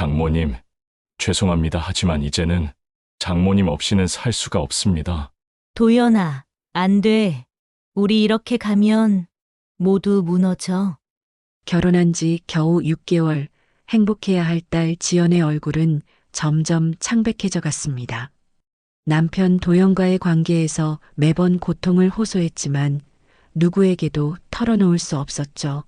장모님, 죄송합니다. 하지만 이제는 장모님 없이는 살 수가 없습니다. 도연아, 안 돼. 우리 이렇게 가면 모두 무너져. 결혼한 지 겨우 6개월, 행복해야 할 딸 지연의 얼굴은 점점 창백해져 갔습니다. 남편 도연과의 관계에서 매번 고통을 호소했지만 누구에게도 털어놓을 수 없었죠.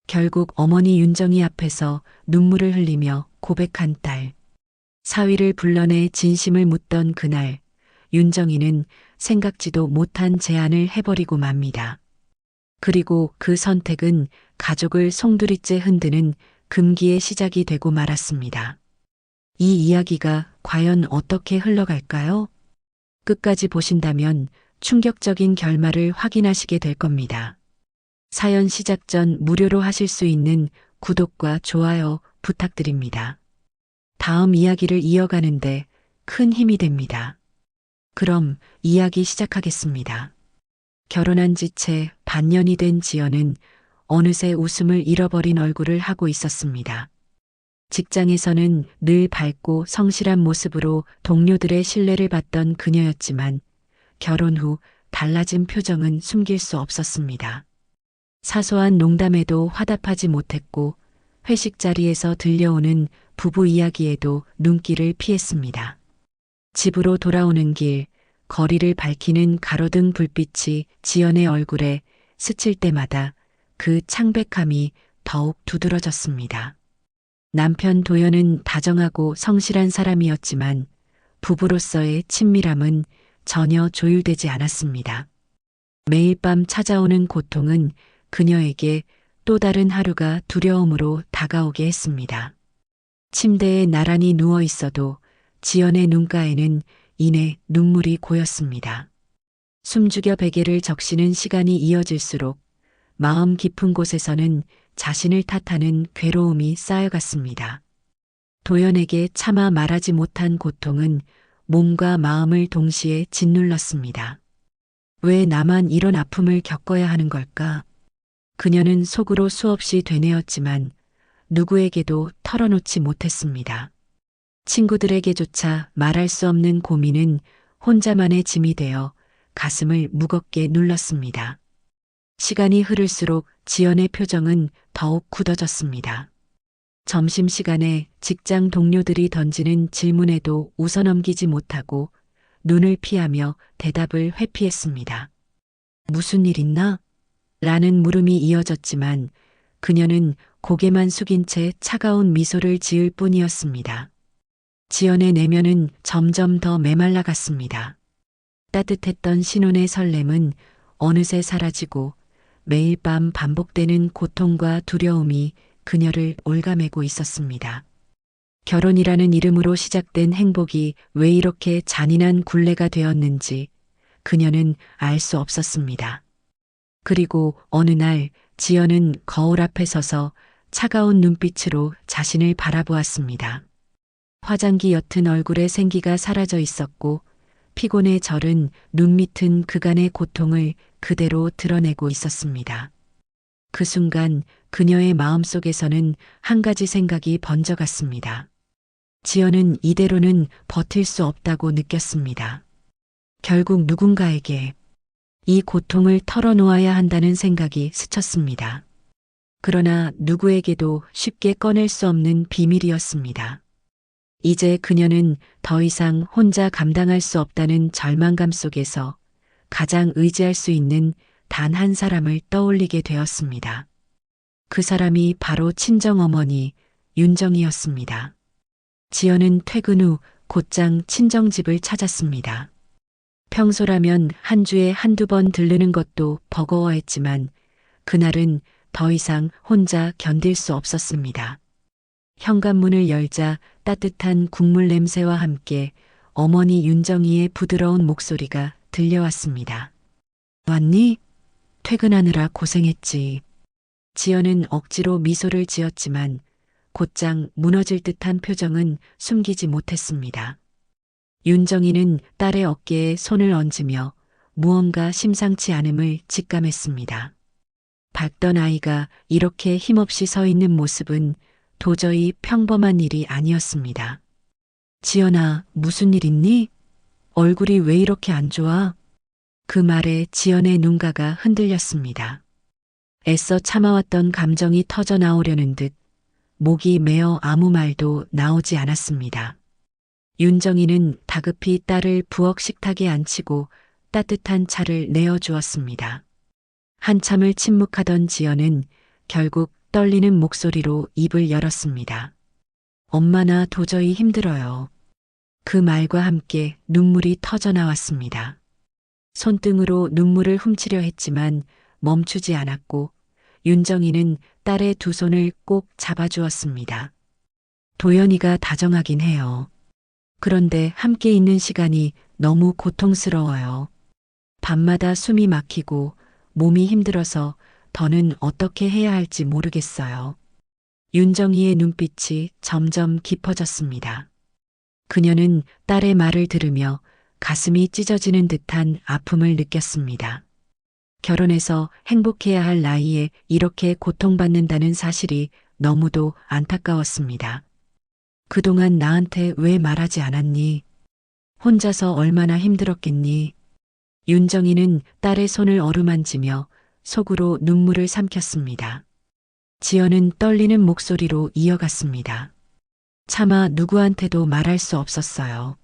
결국 어머니 윤정이 앞에서 눈물을 흘리며 고백한 딸. 사위를 불러내 진심을 묻던 그날, 윤정이는 생각지도 못한 제안을 해버리고 맙니다. 그리고 그 선택은 가족을 송두리째 흔드는 금기의 시작이 되고 말았습니다. 이 이야기가 과연 어떻게 흘러갈까요? 끝까지 보신다면 충격적인 결말을 확인하시게 될 겁니다. 사연 시작 전 무료로 하실 수 있는 구독과 좋아요 부탁드립니다. 다음 이야기를 이어가는데 큰 힘이 됩니다. 그럼 이야기 시작하겠습니다. 결혼한 지 채 반년이 된 지연은 어느새 웃음을 잃어버린 얼굴을 하고 있었습니다. 직장에서는 늘 밝고 성실한 모습으로 동료들의 신뢰를 받던 그녀였지만 결혼 후 달라진 표정은 숨길 수 없었습니다. 사소한 농담에도 화답하지 못했고 회식 자리에서 들려오는 부부 이야기에도 눈길을 피했습니다. 집으로 돌아오는 길, 거리를 밝히는 가로등 불빛이 지연의 얼굴에 스칠 때마다 그 창백함이 더욱 두드러졌습니다. 남편 도연은 다정하고 성실한 사람이었지만 부부로서의 친밀함은 전혀 조율되지 않았습니다. 매일 밤 찾아오는 고통은 그녀에게 또 다른 하루가 두려움으로 다가오게 했습니다. 침대에 나란히 누워 있어도 지연의 눈가에는 이내 눈물이 고였습니다. 숨죽여 베개를 적시는 시간이 이어질수록 마음 깊은 곳에서는 자신을 탓하는 괴로움이 쌓여갔습니다. 도연에게 차마 말하지 못한 고통은 몸과 마음을 동시에 짓눌렀습니다. 왜 나만 이런 아픔을 겪어야 하는 걸까? 그녀는 속으로 수없이 되뇌었지만 누구에게도 털어놓지 못했습니다. 친구들에게조차 말할 수 없는 고민은 혼자만의 짐이 되어 가슴을 무겁게 눌렀습니다. 시간이 흐를수록 지연의 표정은 더욱 굳어졌습니다. 점심시간에 직장 동료들이 던지는 질문에도 웃어넘기지 못하고 눈을 피하며 대답을 회피했습니다. 무슨 일 있나? 라는 물음이 이어졌지만 그녀는 고개만 숙인 채 차가운 미소를 지을 뿐이었습니다. 지연의 내면은 점점 더 메말라갔습니다. 따뜻했던 신혼의 설렘은 어느새 사라지고 매일 밤 반복되는 고통과 두려움이 그녀를 올가매고 있었습니다. 결혼이라는 이름으로 시작된 행복이 왜 이렇게 잔인한 굴레가 되었는지 그녀는 알 수 없었습니다. 그리고 어느 날 지연은 거울 앞에 서서 차가운 눈빛으로 자신을 바라보았습니다. 화장기 옅은 얼굴에 생기가 사라져 있었고 피곤에 절은 눈 밑은 그간의 고통을 그대로 드러내고 있었습니다. 그 순간 그녀의 마음속에서는 한 가지 생각이 번져갔습니다. 지연은 이대로는 버틸 수 없다고 느꼈습니다. 결국 누군가에게 이 고통을 털어놓아야 한다는 생각이 스쳤습니다. 그러나 누구에게도 쉽게 꺼낼 수 없는 비밀이었습니다. 이제 그녀는 더 이상 혼자 감당할 수 없다는 절망감 속에서 가장 의지할 수 있는 단 한 사람을 떠올리게 되었습니다. 그 사람이 바로 친정어머니 윤정이었습니다. 지연은 퇴근 후 곧장 친정집을 찾았습니다. 평소라면 한 주에 한두 번 들르는 것도 버거워했지만 그날은 더 이상 혼자 견딜 수 없었습니다. 현관문을 열자 따뜻한 국물 냄새와 함께 어머니 윤정이의 부드러운 목소리가 들려왔습니다. 왔니? 퇴근하느라 고생했지. 지연은 억지로 미소를 지었지만 곧장 무너질 듯한 표정은 숨기지 못했습니다. 윤정이는 딸의 어깨에 손을 얹으며 무언가 심상치 않음을 직감했습니다. 밝던 아이가 이렇게 힘없이 서 있는 모습은 도저히 평범한 일이 아니었습니다. 지연아, 무슨 일 있니? 얼굴이 왜 이렇게 안 좋아? 그 말에 지연의 눈가가 흔들렸습니다. 애써 참아왔던 감정이 터져 나오려는 듯 목이 메어 아무 말도 나오지 않았습니다. 윤정이는 다급히 딸을 부엌 식탁에 앉히고 따뜻한 차를 내어주었습니다. 한참을 침묵하던 지연은 결국 떨리는 목소리로 입을 열었습니다. 엄마, 나 도저히 힘들어요. 그 말과 함께 눈물이 터져 나왔습니다. 손등으로 눈물을 훔치려 했지만 멈추지 않았고 윤정이는 딸의 두 손을 꼭 잡아주었습니다. 도연이가 다정하긴 해요. 그런데 함께 있는 시간이 너무 고통스러워요. 밤마다 숨이 막히고 몸이 힘들어서 더는 어떻게 해야 할지 모르겠어요. 윤정이의 눈빛이 점점 깊어졌습니다. 그녀는 딸의 말을 들으며 가슴이 찢어지는 듯한 아픔을 느꼈습니다. 결혼해서 행복해야 할 나이에 이렇게 고통받는다는 사실이 너무도 안타까웠습니다. 그동안 나한테 왜 말하지 않았니? 혼자서 얼마나 힘들었겠니? 윤정이는 딸의 손을 어루만지며 속으로 눈물을 삼켰습니다. 지연은 떨리는 목소리로 이어갔습니다. 차마 누구한테도 말할 수 없었어요.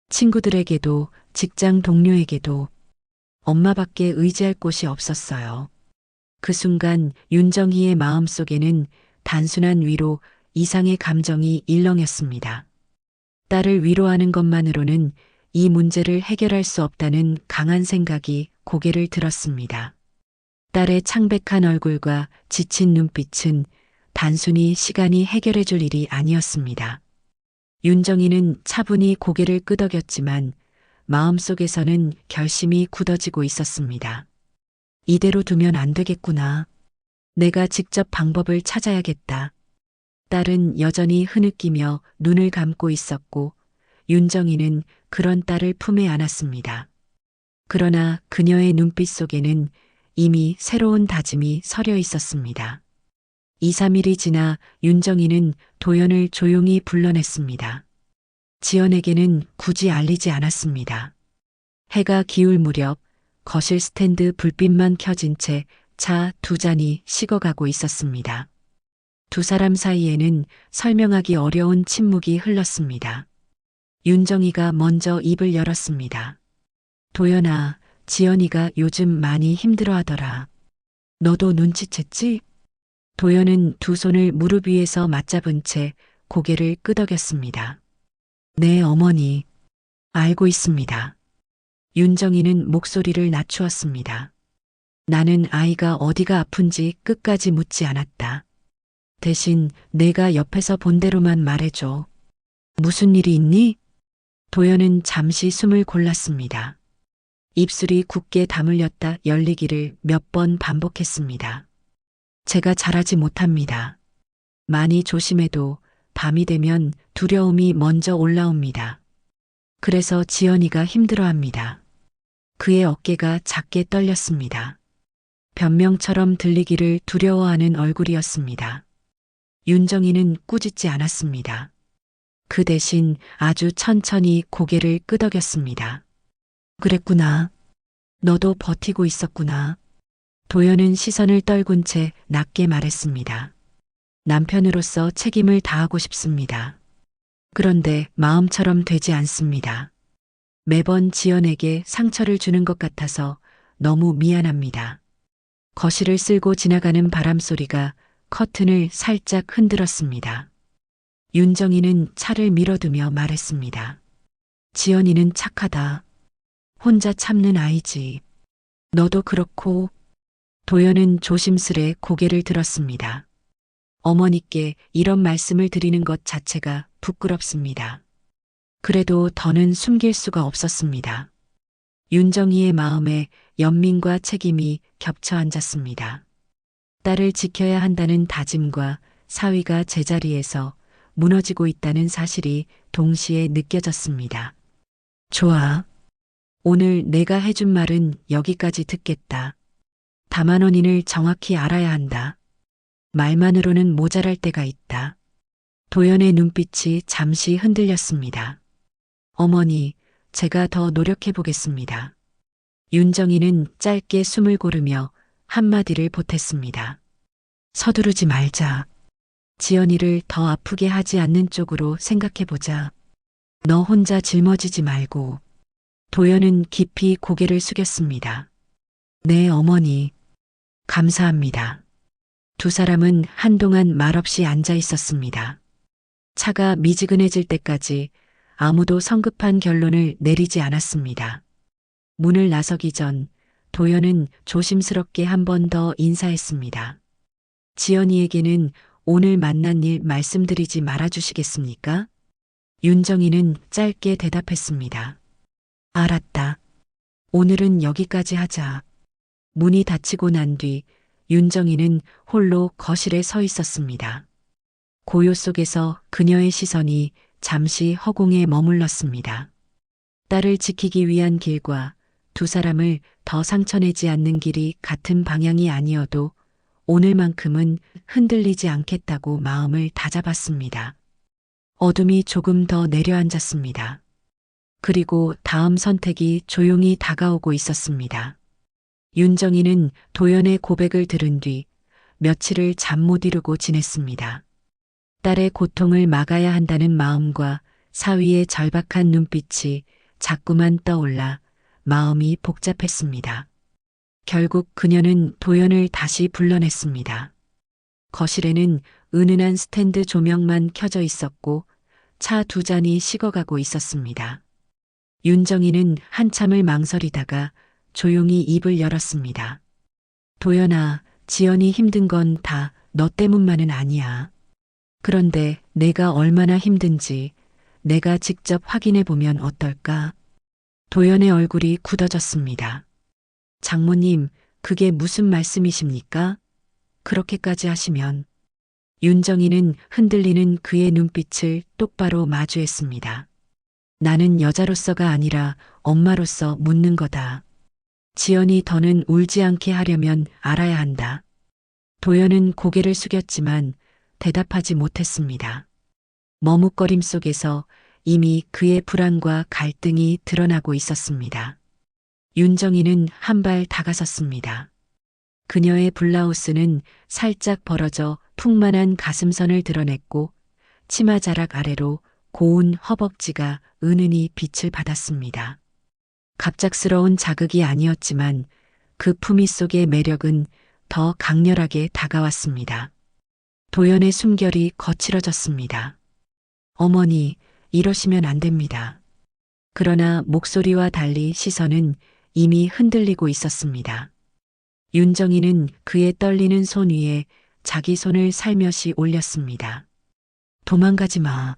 친구들에게도, 직장 동료에게도, 엄마밖에 의지할 곳이 없었어요. 그 순간 윤정희의 마음속에는 단순한 위로 이상의 감정이 일렁였습니다. 딸을 위로하는 것만으로는 이 문제를 해결할 수 없다는 강한 생각이 고개를 들었습니다. 딸의 창백한 얼굴과 지친 눈빛은 단순히 시간이 해결해 줄 일이 아니었습니다. 윤정이는 차분히 고개를 끄덕였지만 마음속에서는 결심이 굳어지고 있었습니다. 이대로 두면 안 되겠구나. 내가 직접 방법을 찾아야겠다. 딸은 여전히 흐느끼며 눈을 감고 있었고 윤정이는 그런 딸을 품에 안았습니다. 그러나 그녀의 눈빛 속에는 이미 새로운 다짐이 서려 있었습니다. 2, 3일이 지나 윤정이는 도연을 조용히 불러냈습니다. 지연에게는 굳이 알리지 않았습니다. 해가 기울 무렵 거실 스탠드 불빛만 켜진 채 차 두 잔이 식어가고 있었습니다. 두 사람 사이에는 설명하기 어려운 침묵이 흘렀습니다. 윤정이가 먼저 입을 열었습니다. 도연아, 지연이가 요즘 많이 힘들어하더라. 너도 눈치챘지? 도연은 두 손을 무릎 위에서 맞잡은 채 고개를 끄덕였습니다. 네, 어머니. 알고 있습니다. 윤정이는 목소리를 낮추었습니다. 나는 아이가 어디가 아픈지 끝까지 묻지 않았다. 대신 내가 옆에서 본 대로만 말해줘. 무슨 일이 있니? 도연은 잠시 숨을 골랐습니다. 입술이 굳게 다물렸다 열리기를 몇 번 반복했습니다. 제가 잘하지 못합니다. 많이 조심해도 밤이 되면 두려움이 먼저 올라옵니다. 그래서 지연이가 힘들어합니다. 그의 어깨가 작게 떨렸습니다. 변명처럼 들리기를 두려워하는 얼굴이었습니다. 윤정이는 꾸짖지 않았습니다. 그 대신 아주 천천히 고개를 끄덕였습니다. 그랬구나. 너도 버티고 있었구나. 도연은 시선을 떨군 채 낮게 말했습니다. 남편으로서 책임을 다하고 싶습니다. 그런데 마음처럼 되지 않습니다. 매번 지연에게 상처를 주는 것 같아서 너무 미안합니다. 거실을 쓸고 지나가는 바람 소리가 커튼을 살짝 흔들었습니다. 윤정이는 차를 밀어두며 말했습니다. 지연이는 착하다. 혼자 참는 아이지. 너도 그렇고. 도연은 조심스레 고개를 들었습니다. 어머니께 이런 말씀을 드리는 것 자체가 부끄럽습니다. 그래도 더는 숨길 수가 없었습니다. 윤정이의 마음에 연민과 책임이 겹쳐 앉았습니다. 딸을 지켜야 한다는 다짐과 사위가 제자리에서 무너지고 있다는 사실이 동시에 느껴졌습니다. 좋아. 오늘 내가 해준 말은 여기까지 듣겠다. 다만 원인을 정확히 알아야 한다. 말만으로는 모자랄 때가 있다. 도연의 눈빛이 잠시 흔들렸습니다. 어머니, 제가 더 노력해 보겠습니다. 윤정이는 짧게 숨을 고르며 한마디를 보탰습니다. 서두르지 말자. 지연이를 더 아프게 하지 않는 쪽으로 생각해 보자. 너 혼자 짊어지지 말고. 도연은 깊이 고개를 숙였습니다. 네, 어머니. 감사합니다. 두 사람은 한동안 말없이 앉아 있었습니다. 차가 미지근해질 때까지 아무도 성급한 결론을 내리지 않았습니다. 문을 나서기 전 도연은 조심스럽게 한 번 더 인사했습니다. 지연이에게는 오늘 만난 일 말씀드리지 말아주시겠습니까? 윤정이는 짧게 대답했습니다. 알았다. 오늘은 여기까지 하자. 문이 닫히고 난 뒤 윤정이는 홀로 거실에 서 있었습니다. 고요 속에서 그녀의 시선이 잠시 허공에 머물렀습니다. 딸을 지키기 위한 길과 두 사람을 더 상처내지 않는 길이 같은 방향이 아니어도 오늘만큼은 흔들리지 않겠다고 마음을 다잡았습니다. 어둠이 조금 더 내려앉았습니다. 그리고 다음 선택이 조용히 다가오고 있었습니다. 윤정이는 도연의 고백을 들은 뒤 며칠을 잠 못 이루고 지냈습니다. 딸의 고통을 막아야 한다는 마음과 사위의 절박한 눈빛이 자꾸만 떠올라 마음이 복잡했습니다. 결국 그녀는 도연을 다시 불러냈습니다. 거실에는 은은한 스탠드 조명만 켜져 있었고 차 두 잔이 식어가고 있었습니다. 윤정이는 한참을 망설이다가 조용히 입을 열었습니다. 도연아, 지연이 힘든 건 다 너 때문만은 아니야. 그런데 내가 얼마나 힘든지 내가 직접 확인해 보면 어떨까? 도연의 얼굴이 굳어졌습니다. 장모님, 그게 무슨 말씀이십니까? 그렇게까지 하시면. 윤정이는 흔들리는 그의 눈빛을 똑바로 마주했습니다. 나는 여자로서가 아니라 엄마로서 묻는 거다. 지연이 더는 울지 않게 하려면 알아야 한다. 도연은 고개를 숙였지만 대답하지 못했습니다. 머뭇거림 속에서 이미 그의 불안과 갈등이 드러나고 있었습니다. 윤정이는 한 발 다가섰습니다. 그녀의 블라우스는 살짝 벌어져 풍만한 가슴선을 드러냈고 치마 자락 아래로 고운 허벅지가 은은히 빛을 받았습니다. 갑작스러운 자극이 아니었지만 그 품위 속의 매력은 더 강렬하게 다가왔습니다. 도연의 숨결이 거칠어졌습니다. 어머니, 이러시면 안 됩니다. 그러나 목소리와 달리 시선은 이미 흔들리고 있었습니다. 윤정이는 그의 떨리는 손 위에 자기 손을 살며시 올렸습니다. 도망가지 마.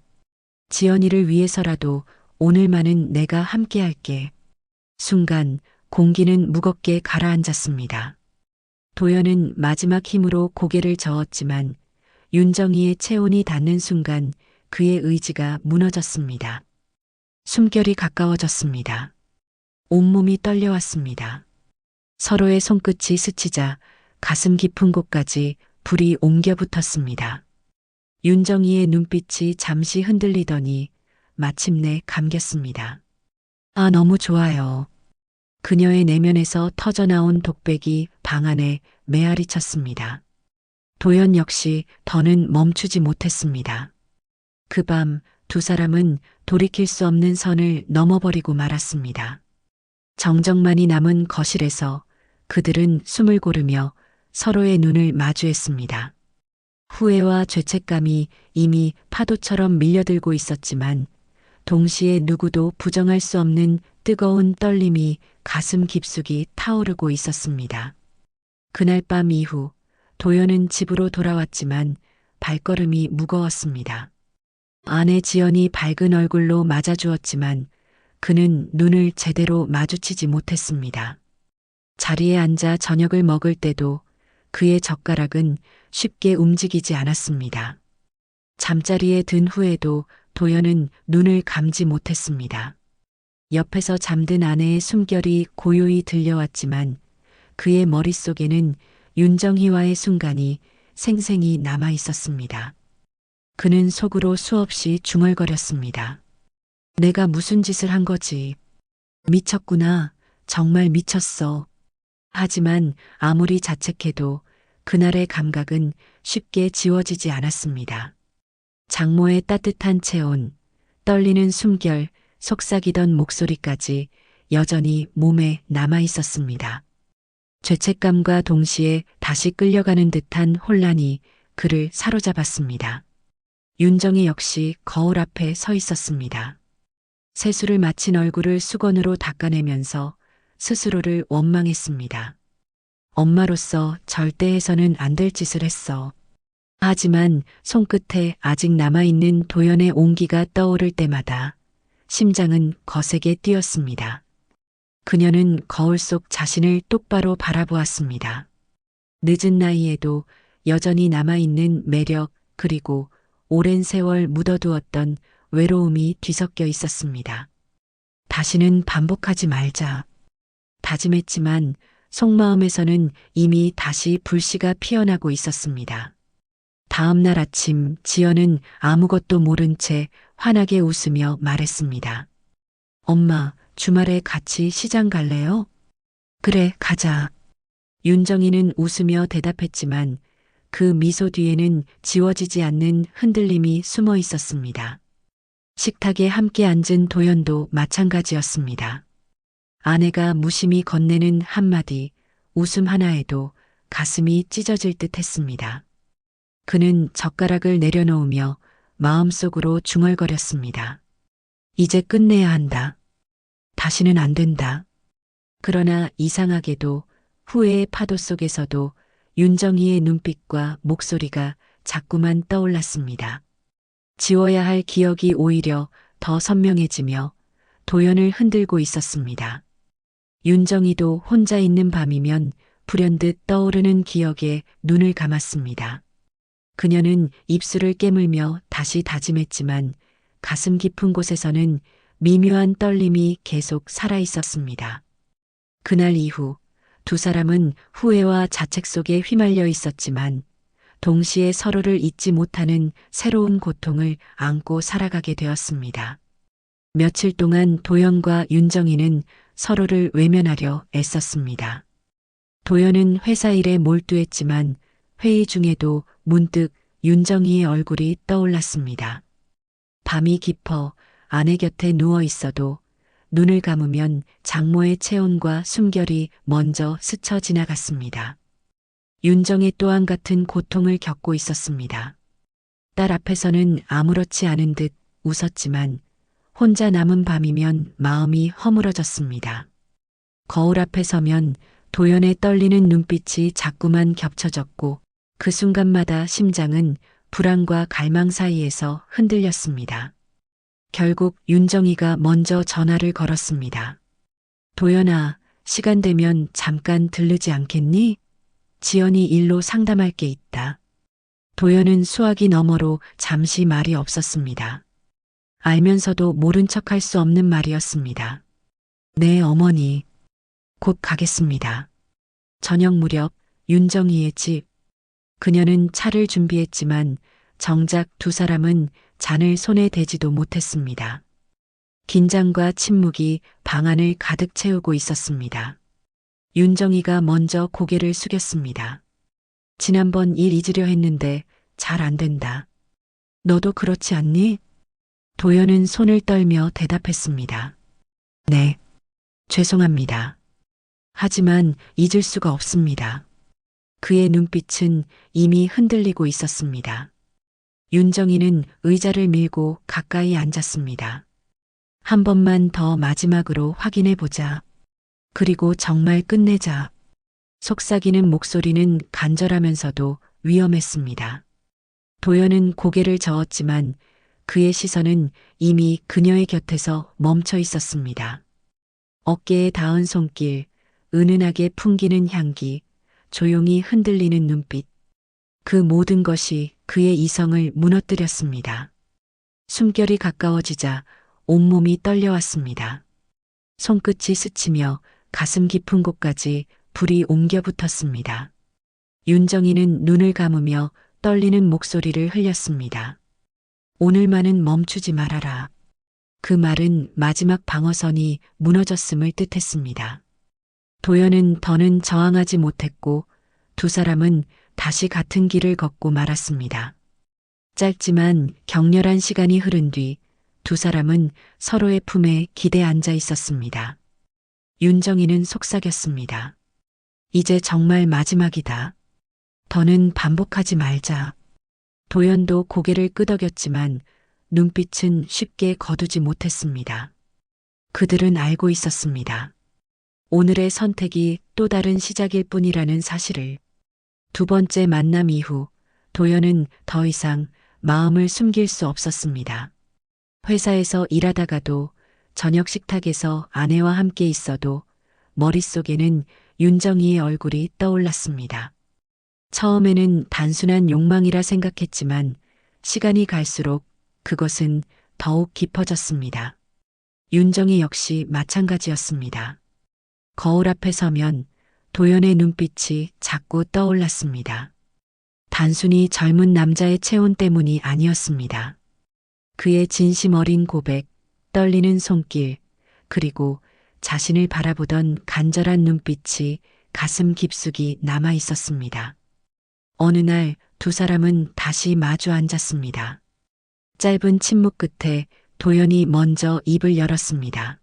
지연이를 위해서라도 오늘만은 내가 함께 할게. 순간 공기는 무겁게 가라앉았습니다. 도연은 마지막 힘으로 고개를 저었지만 윤정이의 체온이 닿는 순간 그의 의지가 무너졌습니다. 숨결이 가까워졌습니다. 온몸이 떨려왔습니다. 서로의 손끝이 스치자 가슴 깊은 곳까지 불이 옮겨 붙었습니다. 윤정이의 눈빛이 잠시 흔들리더니 마침내 감겼습니다. 아, 너무 좋아요. 그녀의 내면에서 터져나온 독백이 방 안에 메아리 쳤습니다. 도연 역시 더는 멈추지 못했습니다. 그 밤 두 사람은 돌이킬 수 없는 선을 넘어버리고 말았습니다. 정적만이 남은 거실에서 그들은 숨을 고르며 서로의 눈을 마주했습니다. 후회와 죄책감이 이미 파도처럼 밀려들고 있었지만 동시에 누구도 부정할 수 없는 뜨거운 떨림이 가슴 깊숙이 타오르고 있었습니다. 그날 밤 이후 도연은 집으로 돌아왔지만 발걸음이 무거웠습니다. 아내 지연이 밝은 얼굴로 맞아주었지만 그는 눈을 제대로 마주치지 못했습니다. 자리에 앉아 저녁을 먹을 때도 그의 젓가락은 쉽게 움직이지 않았습니다. 잠자리에 든 후에도 도연은 눈을 감지 못했습니다. 옆에서 잠든 아내의 숨결이 고요히 들려왔지만 그의 머릿속에는 윤정희와의 순간이 생생히 남아 있었습니다. 그는 속으로 수없이 중얼거렸습니다. 내가 무슨 짓을 한 거지? 미쳤구나. 정말 미쳤어. 하지만 아무리 자책해도 그날의 감각은 쉽게 지워지지 않았습니다. 장모의 따뜻한 체온, 떨리는 숨결, 속삭이던 목소리까지 여전히 몸에 남아 있었습니다. 죄책감과 동시에 다시 끌려가는 듯한 혼란이 그를 사로잡았습니다. 윤정이 역시 거울 앞에 서 있었습니다. 세수를 마친 얼굴을 수건으로 닦아내면서 스스로를 원망했습니다. 엄마로서 절대 해서는 안 될 짓을 했어. 하지만 손끝에 아직 남아있는 도연의 온기가 떠오를 때마다 심장은 거세게 뛰었습니다. 그녀는 거울 속 자신을 똑바로 바라보았습니다. 늦은 나이에도 여전히 남아있는 매력 그리고 오랜 세월 묻어두었던 외로움이 뒤섞여 있었습니다. 다시는 반복하지 말자. 다짐했지만 속마음에서는 이미 다시 불씨가 피어나고 있었습니다. 다음 날 아침 지연은 아무것도 모른 채 환하게 웃으며 말했습니다. 엄마, 주말에 같이 시장 갈래요? 그래, 가자. 윤정이는 웃으며 대답했지만 그 미소 뒤에는 지워지지 않는 흔들림이 숨어 있었습니다. 식탁에 함께 앉은 도연도 마찬가지였습니다. 아내가 무심히 건네는 한마디, 웃음 하나에도 가슴이 찢어질 듯 했습니다. 그는 젓가락을 내려놓으며 마음속으로 중얼거렸습니다. 이제 끝내야 한다. 다시는 안 된다. 그러나 이상하게도 후회의 파도 속에서도 윤정이의 눈빛과 목소리가 자꾸만 떠올랐습니다. 지워야 할 기억이 오히려 더 선명해지며 도연을 흔들고 있었습니다. 윤정이도 혼자 있는 밤이면 불현듯 떠오르는 기억에 눈을 감았습니다. 그녀는 입술을 깨물며 다시 다짐했지만 가슴 깊은 곳에서는 미묘한 떨림이 계속 살아 있었습니다. 그날 이후 두 사람은 후회와 자책 속에 휘말려 있었지만 동시에 서로를 잊지 못하는 새로운 고통을 안고 살아가게 되었습니다. 며칠 동안 도연과 윤정이는 서로를 외면하려 애썼습니다. 도연은 회사 일에 몰두했지만 회의 중에도 문득 윤정이의 얼굴이 떠올랐습니다. 밤이 깊어 아내 곁에 누워 있어도 눈을 감으면 장모의 체온과 숨결이 먼저 스쳐 지나갔습니다. 윤정의 또한 같은 고통을 겪고 있었습니다. 딸 앞에서는 아무렇지 않은 듯 웃었지만 혼자 남은 밤이면 마음이 허물어졌습니다. 거울 앞에 서면 도연의 떨리는 눈빛이 자꾸만 겹쳐졌고 그 순간마다 심장은 불안과 갈망 사이에서 흔들렸습니다. 결국 윤정이가 먼저 전화를 걸었습니다. 도연아, 시간 되면 잠깐 들르지 않겠니? 지연이 일로 상담할 게 있다. 도연은 수화기 너머로 잠시 말이 없었습니다. 알면서도 모른 척할 수 없는 말이었습니다. 네, 어머니. 곧 가겠습니다. 저녁 무렵 윤정이의 집. 그녀는 차를 준비했지만 정작 두 사람은 잔을 손에 대지도 못했습니다. 긴장과 침묵이 방 안을 가득 채우고 있었습니다. 윤정이가 먼저 고개를 숙였습니다. 지난번 일 잊으려 했는데 잘 안 된다. 너도 그렇지 않니? 도연은 손을 떨며 대답했습니다. 네, 죄송합니다. 하지만 잊을 수가 없습니다. 그의 눈빛은 이미 흔들리고 있었습니다. 윤정이는 의자를 밀고 가까이 앉았습니다. 한 번만 더 마지막으로 확인해 보자. 그리고 정말 끝내자. 속삭이는 목소리는 간절하면서도 위험했습니다. 도연은 고개를 저었지만 그의 시선은 이미 그녀의 곁에서 멈춰 있었습니다. 어깨에 닿은 손길, 은은하게 풍기는 향기, 조용히 흔들리는 눈빛. 그 모든 것이 그의 이성을 무너뜨렸습니다. 숨결이 가까워지자 온몸이 떨려왔습니다. 손끝이 스치며 가슴 깊은 곳까지 불이 옮겨 붙었습니다. 윤정이는 눈을 감으며 떨리는 목소리를 흘렸습니다. 오늘만은 멈추지 말아라. 그 말은 마지막 방어선이 무너졌음을 뜻했습니다. 도연은 더는 저항하지 못했고 두 사람은 다시 같은 길을 걷고 말았습니다. 짧지만 격렬한 시간이 흐른 뒤 두 사람은 서로의 품에 기대 앉아 있었습니다. 윤정이는 속삭였습니다. 이제 정말 마지막이다. 더는 반복하지 말자. 도연도 고개를 끄덕였지만 눈빛은 쉽게 거두지 못했습니다. 그들은 알고 있었습니다. 오늘의 선택이 또 다른 시작일 뿐이라는 사실을. 두 번째 만남 이후 도연은 더 이상 마음을 숨길 수 없었습니다. 회사에서 일하다가도 저녁 식탁에서 아내와 함께 있어도 머릿속에는 윤정이의 얼굴이 떠올랐습니다. 처음에는 단순한 욕망이라 생각했지만 시간이 갈수록 그것은 더욱 깊어졌습니다. 윤정이 역시 마찬가지였습니다. 거울 앞에 서면 도연의 눈빛이 자꾸 떠올랐습니다. 단순히 젊은 남자의 체온 때문이 아니었습니다. 그의 진심 어린 고백, 떨리는 손길, 그리고 자신을 바라보던 간절한 눈빛이 가슴 깊숙이 남아 있었습니다. 어느 날 두 사람은 다시 마주 앉았습니다. 짧은 침묵 끝에 도연이 먼저 입을 열었습니다.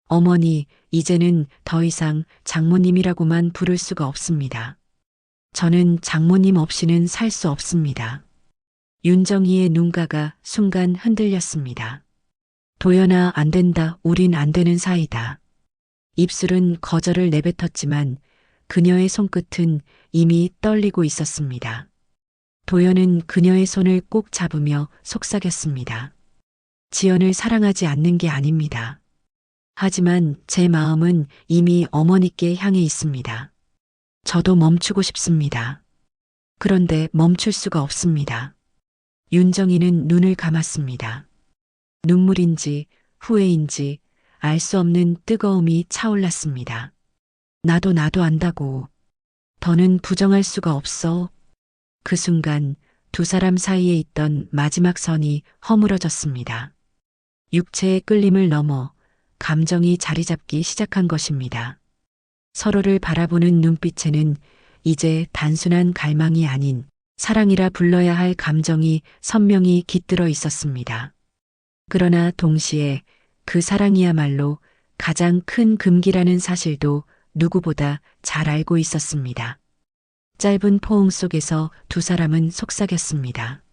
어머니, 이제는 더 이상 장모님이라고만 부를 수가 없습니다. 저는 장모님 없이는 살 수 없습니다. 윤정희의 눈가가 순간 흔들렸습니다. 도연아, 안 된다. 우린 안 되는 사이다. 입술은 거절을 내뱉었지만 그녀의 손끝은 이미 떨리고 있었습니다. 도연은 그녀의 손을 꼭 잡으며 속삭였습니다. 지연을 사랑하지 않는 게 아닙니다. 하지만 제 마음은 이미 어머니께 향해 있습니다. 저도 멈추고 싶습니다. 그런데 멈출 수가 없습니다. 윤정이는 눈을 감았습니다. 눈물인지 후회인지 알 수 없는 뜨거움이 차올랐습니다. 나도 안다고. 더는 부정할 수가 없어. 그 순간 두 사람 사이에 있던 마지막 선이 허물어졌습니다. 육체의 끌림을 넘어 감정이 자리 잡기 시작한 것입니다. 서로를 바라보는 눈빛에는 이제 단순한 갈망이 아닌 사랑이라 불러야 할 감정이 선명히 깃들어 있었습니다. 그러나 동시에 그 사랑이야말로 가장 큰 금기라는 사실도 누구보다 잘 알고 있었습니다. 짧은 포옹 속에서 두 사람은 속삭였습니다.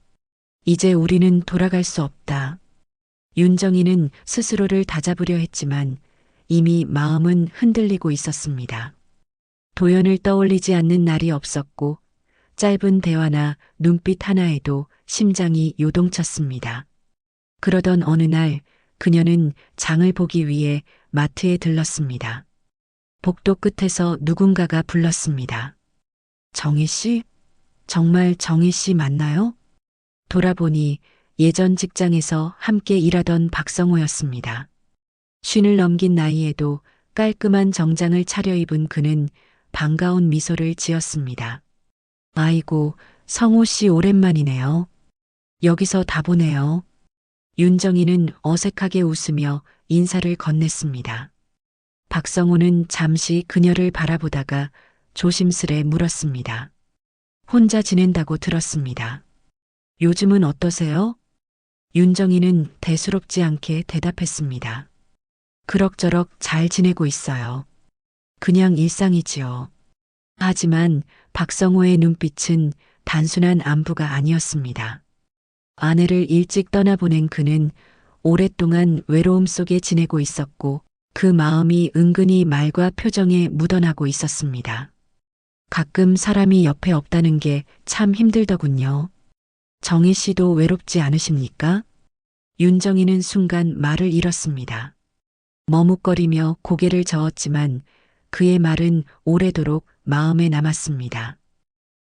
이제 우리는 돌아갈 수 없다. 윤정이는 스스로를 다잡으려 했지만 이미 마음은 흔들리고 있었습니다. 도연을 떠올리지 않는 날이 없었고 짧은 대화나 눈빛 하나에도 심장이 요동쳤습니다. 그러던 어느 날 그녀는 장을 보기 위해 마트에 들렀습니다. 복도 끝에서 누군가가 불렀습니다. 정희 씨? 정말 정희 씨 맞나요? 돌아보니 예전 직장에서 함께 일하던 박성호였습니다. 쉰을 넘긴 나이에도 깔끔한 정장을 차려입은 그는 반가운 미소를 지었습니다. 아이고, 성호 씨 오랜만이네요. 여기서 다 보네요. 윤정이는 어색하게 웃으며 인사를 건넸습니다. 박성호는 잠시 그녀를 바라보다가 조심스레 물었습니다. 혼자 지낸다고 들었습니다. 요즘은 어떠세요? 윤정이는 대수롭지 않게 대답했습니다. 그럭저럭 잘 지내고 있어요. 그냥 일상이지요. 하지만 박성호의 눈빛은 단순한 안부가 아니었습니다. 아내를 일찍 떠나보낸 그는 오랫동안 외로움 속에 지내고 있었고 그 마음이 은근히 말과 표정에 묻어나고 있었습니다. 가끔 사람이 옆에 없다는 게 참 힘들더군요. 정희 씨도 외롭지 않으십니까? 윤정이는 순간 말을 잃었습니다. 머뭇거리며 고개를 저었지만 그의 말은 오래도록 마음에 남았습니다.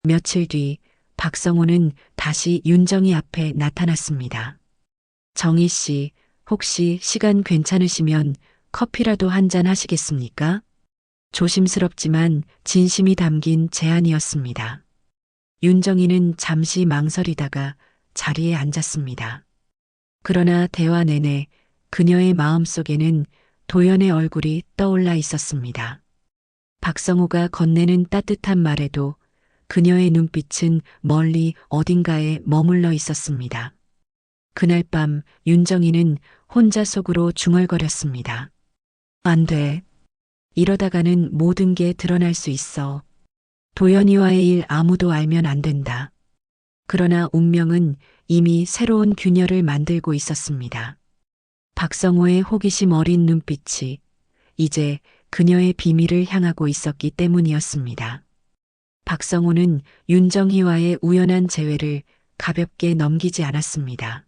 며칠 뒤 박성호는 다시 윤정이 앞에 나타났습니다. 정희 씨, 혹시 시간 괜찮으시면 커피라도 한잔 하시겠습니까? 조심스럽지만 진심이 담긴 제안이었습니다. 윤정이는 잠시 망설이다가 자리에 앉았습니다. 그러나 대화 내내 그녀의 마음속에는 도연의 얼굴이 떠올라 있었습니다. 박성호가 건네는 따뜻한 말에도 그녀의 눈빛은 멀리 어딘가에 머물러 있었습니다. 그날 밤 윤정이는 혼자 속으로 중얼거렸습니다. 안 돼. 이러다가는 모든 게 드러날 수 있어. 도연이와의 일 아무도 알면 안 된다. 그러나 운명은 이미 새로운 균열을 만들고 있었습니다. 박성호의 호기심 어린 눈빛이 이제 그녀의 비밀을 향하고 있었기 때문이었습니다. 박성호는 윤정희와의 우연한 재회를 가볍게 넘기지 않았습니다.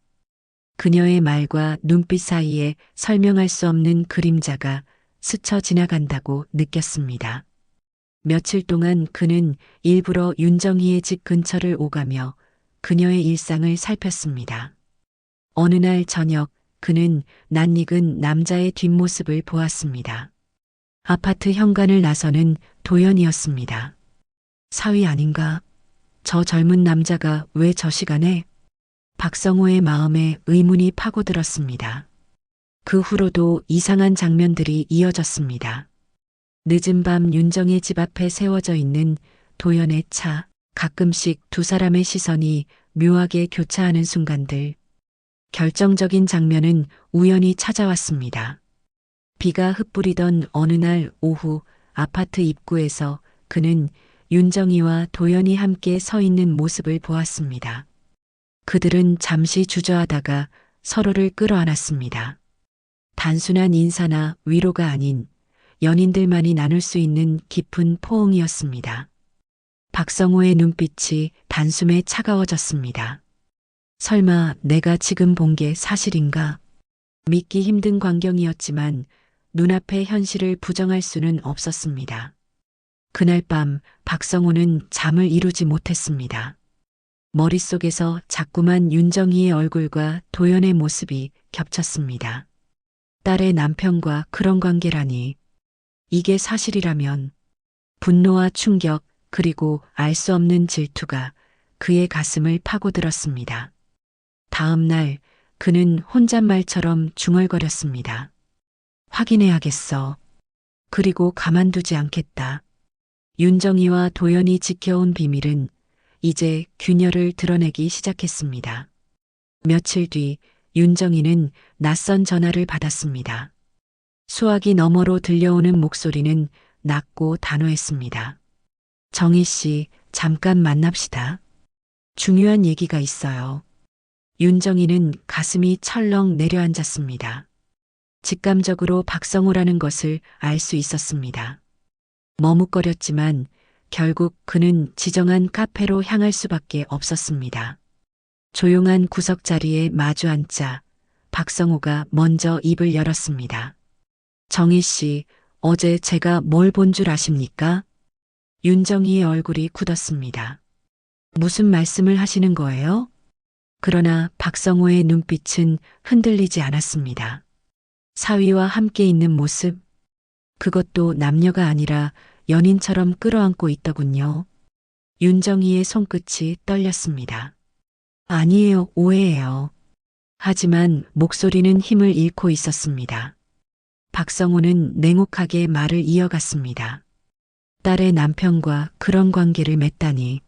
그녀의 말과 눈빛 사이에 설명할 수 없는 그림자가 스쳐 지나간다고 느꼈습니다. 며칠 동안 그는 일부러 윤정희의 집 근처를 오가며 그녀의 일상을 살폈습니다. 어느 날 저녁 그는 낯익은 남자의 뒷모습을 보았습니다. 아파트 현관을 나서는 도연이었습니다. 사위 아닌가? 저 젊은 남자가 왜 저 시간에? 박성호의 마음에 의문이 파고들었습니다. 그 후로도 이상한 장면들이 이어졌습니다. 늦은 밤 윤정의 집 앞에 세워져 있는 도연의 차, 가끔씩 두 사람의 시선이 묘하게 교차하는 순간들. 결정적인 장면은 우연히 찾아왔습니다. 비가 흩뿌리던 어느 날 오후 아파트 입구에서 그는 윤정이와 도연이 함께 서 있는 모습을 보았습니다. 그들은 잠시 주저하다가 서로를 끌어안았습니다. 단순한 인사나 위로가 아닌 연인들만이 나눌 수 있는 깊은 포옹이었습니다. 박성호의 눈빛이 단숨에 차가워졌습니다. 설마 내가 지금 본 게 사실인가? 믿기 힘든 광경이었지만 눈앞의 현실을 부정할 수는 없었습니다. 그날 밤 박성호는 잠을 이루지 못했습니다. 머릿속에서 자꾸만 윤정희의 얼굴과 도연의 모습이 겹쳤습니다. 딸의 남편과 그런 관계라니. 이게 사실이라면 분노와 충격 그리고 알 수 없는 질투가 그의 가슴을 파고들었습니다. 다음 날 그는 혼잣말처럼 중얼거렸습니다. 확인해야겠어. 그리고 가만두지 않겠다. 윤정이와 도연이 지켜온 비밀은 이제 균열을 드러내기 시작했습니다. 며칠 뒤 윤정이는 낯선 전화를 받았습니다. 수화기 너머로 들려오는 목소리는 낮고 단호했습니다. 정희 씨, 잠깐 만납시다. 중요한 얘기가 있어요. 윤정이는 가슴이 철렁 내려앉았습니다. 직감적으로 박성호라는 것을 알 수 있었습니다. 머뭇거렸지만 결국 그는 지정한 카페로 향할 수밖에 없었습니다. 조용한 구석 자리에 마주 앉자 박성호가 먼저 입을 열었습니다. 정희 씨, 어제 제가 뭘 본 줄 아십니까? 윤정희의 얼굴이 굳었습니다. 무슨 말씀을 하시는 거예요? 그러나 박성호의 눈빛은 흔들리지 않았습니다. 사위와 함께 있는 모습, 그것도 남녀가 아니라 연인처럼 끌어안고 있더군요. 윤정희의 손끝이 떨렸습니다. 아니에요, 오해예요. 하지만 목소리는 힘을 잃고 있었습니다. 박성호는 냉혹하게 말을 이어갔습니다. 딸의 남편과 그런 관계를 맺다니.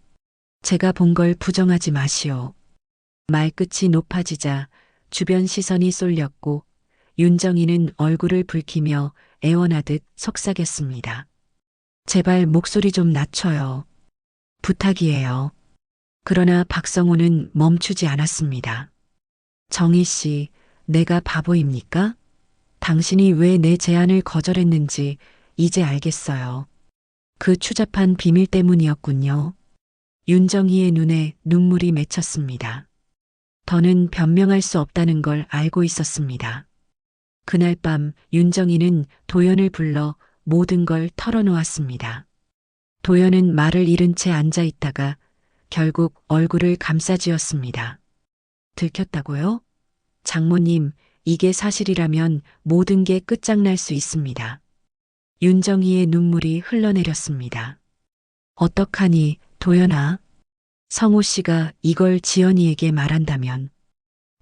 제가 본 걸 부정하지 마시오. 말끝이 높아지자 주변 시선이 쏠렸고 윤정이는 얼굴을 붉히며 애원하듯 속삭였습니다. 제발 목소리 좀 낮춰요. 부탁이에요. 그러나 박성호는 멈추지 않았습니다. 정희 씨, 내가 바보입니까? 당신이 왜 내 제안을 거절했는지 이제 알겠어요. 그 추잡한 비밀 때문이었군요. 윤정희의 눈에 눈물이 맺혔습니다. 더는 변명할 수 없다는 걸 알고 있었습니다. 그날 밤 윤정희는 도연을 불러 모든 걸 털어놓았습니다. 도연은 말을 잃은 채 앉아 있다가 결국 얼굴을 감싸쥐었습니다. 들켰다고요? 장모님, 이게 사실이라면 모든 게 끝장날 수 있습니다. 윤정희의 눈물이 흘러내렸습니다. 어떡하니, 도연아. 성호 씨가 이걸 지연이에게 말한다면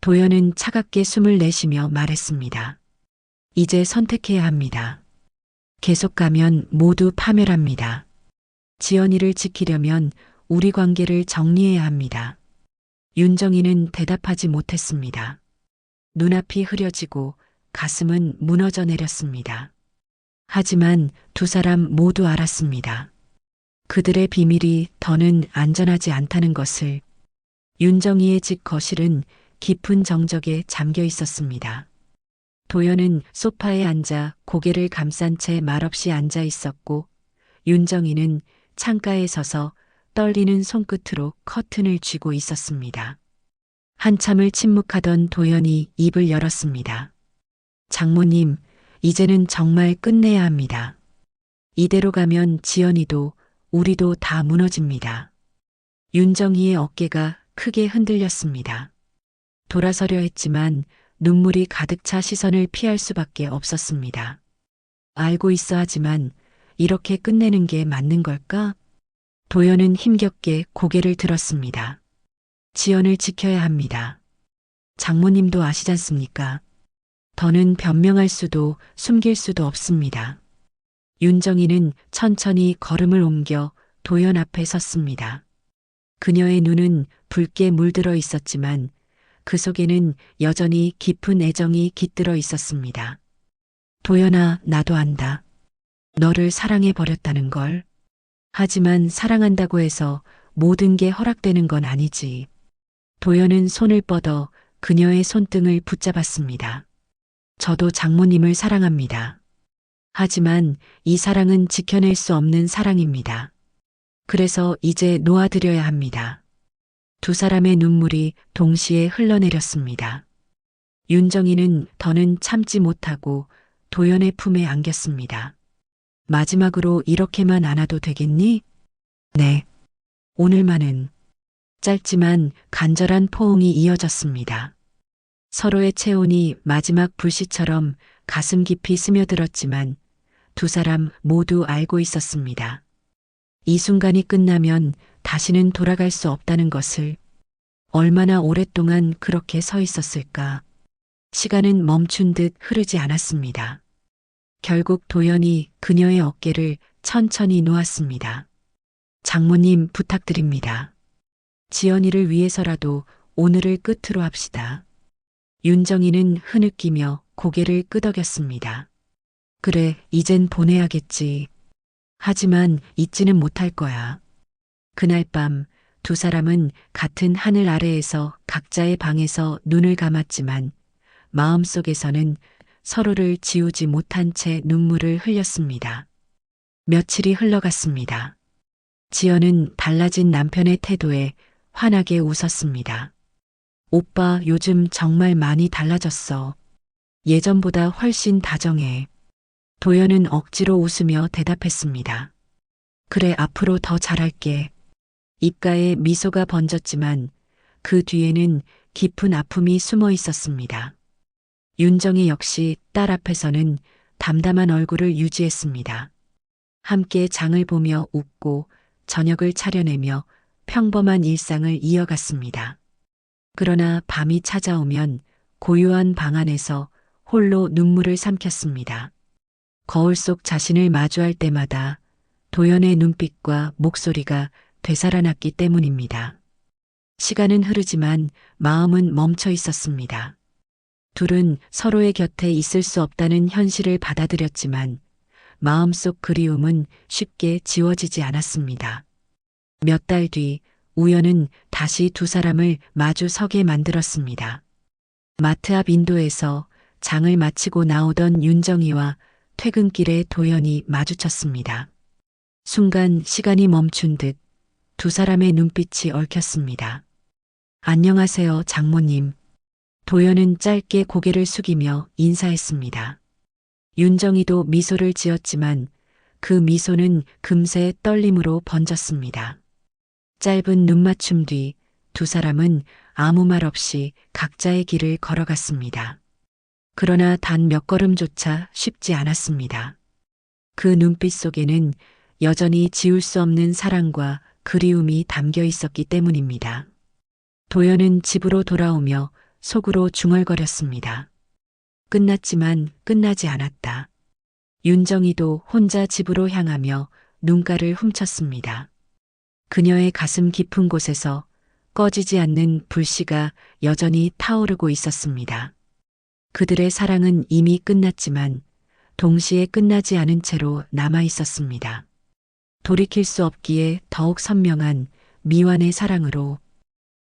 도연은 차갑게 숨을 내쉬며 말했습니다. 이제 선택해야 합니다. 계속 가면 모두 파멸합니다. 지연이를 지키려면 우리 관계를 정리해야 합니다. 윤정이는 대답하지 못했습니다. 눈앞이 흐려지고 가슴은 무너져 내렸습니다. 하지만 두 사람 모두 알았습니다. 그들의 비밀이 더는 안전하지 않다는 것을. 윤정이의 집 거실은 깊은 정적에 잠겨 있었습니다. 도연은 소파에 앉아 고개를 감싼 채 말없이 앉아 있었고, 윤정이는 창가에 서서 떨리는 손끝으로 커튼을 쥐고 있었습니다. 한참을 침묵하던 도연이 입을 열었습니다. 장모님, 이제는 정말 끝내야 합니다. 이대로 가면 지연이도 우리도 다 무너집니다. 윤정이의 어깨가 크게 흔들렸습니다. 돌아서려 했지만 눈물이 가득 차 시선을 피할 수밖에 없었습니다. 알고 있어 하지만 이렇게 끝내는 게 맞는 걸까? 도연은 힘겹게 고개를 들었습니다. 지연을 지켜야 합니다. 장모님도 아시잖습니까? 더는 변명할 수도 숨길 수도 없습니다. 윤정이는 천천히 걸음을 옮겨 도연 앞에 섰습니다. 그녀의 눈은 붉게 물들어 있었지만 그 속에는 여전히 깊은 애정이 깃들어 있었습니다. 도연아, 나도 안다. 너를 사랑해 버렸다는 걸. 하지만 사랑한다고 해서 모든 게 허락되는 건 아니지. 도연은 손을 뻗어 그녀의 손등을 붙잡았습니다. 저도 장모님을 사랑합니다. 하지만 이 사랑은 지켜낼 수 없는 사랑입니다. 그래서 이제 놓아드려야 합니다. 두 사람의 눈물이 동시에 흘러내렸습니다. 윤정이는 더는 참지 못하고 도연의 품에 안겼습니다. 마지막으로 이렇게만 안아도 되겠니? 네. 오늘만은. 짧지만 간절한 포옹이 이어졌습니다. 서로의 체온이 마지막 불씨처럼 가슴 깊이 스며들었지만 두 사람 모두 알고 있었습니다. 이 순간이 끝나면 다시는 돌아갈 수 없다는 것을. 얼마나 오랫동안 그렇게 서 있었을까. 시간은 멈춘 듯 흐르지 않았습니다. 결국 도연이 그녀의 어깨를 천천히 놓았습니다. 장모님 부탁드립니다. 지연이를 위해서라도 오늘을 끝으로 합시다. 윤정이는 흐느끼며 고개를 끄덕였습니다. 그래, 이젠 보내야겠지. 하지만 잊지는 못할 거야. 그날 밤 두 사람은 같은 하늘 아래에서 각자의 방에서 눈을 감았지만 마음속에서는 서로를 지우지 못한 채 눈물을 흘렸습니다. 며칠이 흘러갔습니다. 지연은 달라진 남편의 태도에 환하게 웃었습니다. 오빠, 요즘 정말 많이 달라졌어. 예전보다 훨씬 다정해. 도연은 억지로 웃으며 대답했습니다. 그래, 앞으로 더 잘할게. 입가에 미소가 번졌지만 그 뒤에는 깊은 아픔이 숨어 있었습니다. 윤정이 역시 딸 앞에서는 담담한 얼굴을 유지했습니다. 함께 장을 보며 웃고 저녁을 차려내며 평범한 일상을 이어갔습니다. 그러나 밤이 찾아오면 고요한 방 안에서 홀로 눈물을 삼켰습니다. 거울 속 자신을 마주할 때마다 도연의 눈빛과 목소리가 되살아났기 때문입니다. 시간은 흐르지만 마음은 멈춰 있었습니다. 둘은 서로의 곁에 있을 수 없다는 현실을 받아들였지만 마음속 그리움은 쉽게 지워지지 않았습니다. 몇 달 뒤 우연은 다시 두 사람을 마주 서게 만들었습니다. 마트 앞 인도에서 장을 마치고 나오던 윤정이와 퇴근길에 도연이 마주쳤습니다. 순간 시간이 멈춘 듯 두 사람의 눈빛이 얽혔습니다. 안녕하세요, 장모님. 도연은 짧게 고개를 숙이며 인사했습니다. 윤정이도 미소를 지었지만 그 미소는 금세 떨림으로 번졌습니다. 짧은 눈맞춤 뒤 두 사람은 아무 말 없이 각자의 길을 걸어갔습니다. 그러나 단 몇 걸음조차 쉽지 않았습니다. 그 눈빛 속에는 여전히 지울 수 없는 사랑과 그리움이 담겨 있었기 때문입니다. 도연은 집으로 돌아오며 속으로 중얼거렸습니다. 끝났지만 끝나지 않았다. 윤정이도 혼자 집으로 향하며 눈가를 훔쳤습니다. 그녀의 가슴 깊은 곳에서 꺼지지 않는 불씨가 여전히 타오르고 있었습니다. 그들의 사랑은 이미 끝났지만 동시에 끝나지 않은 채로 남아 있었습니다. 돌이킬 수 없기에 더욱 선명한 미완의 사랑으로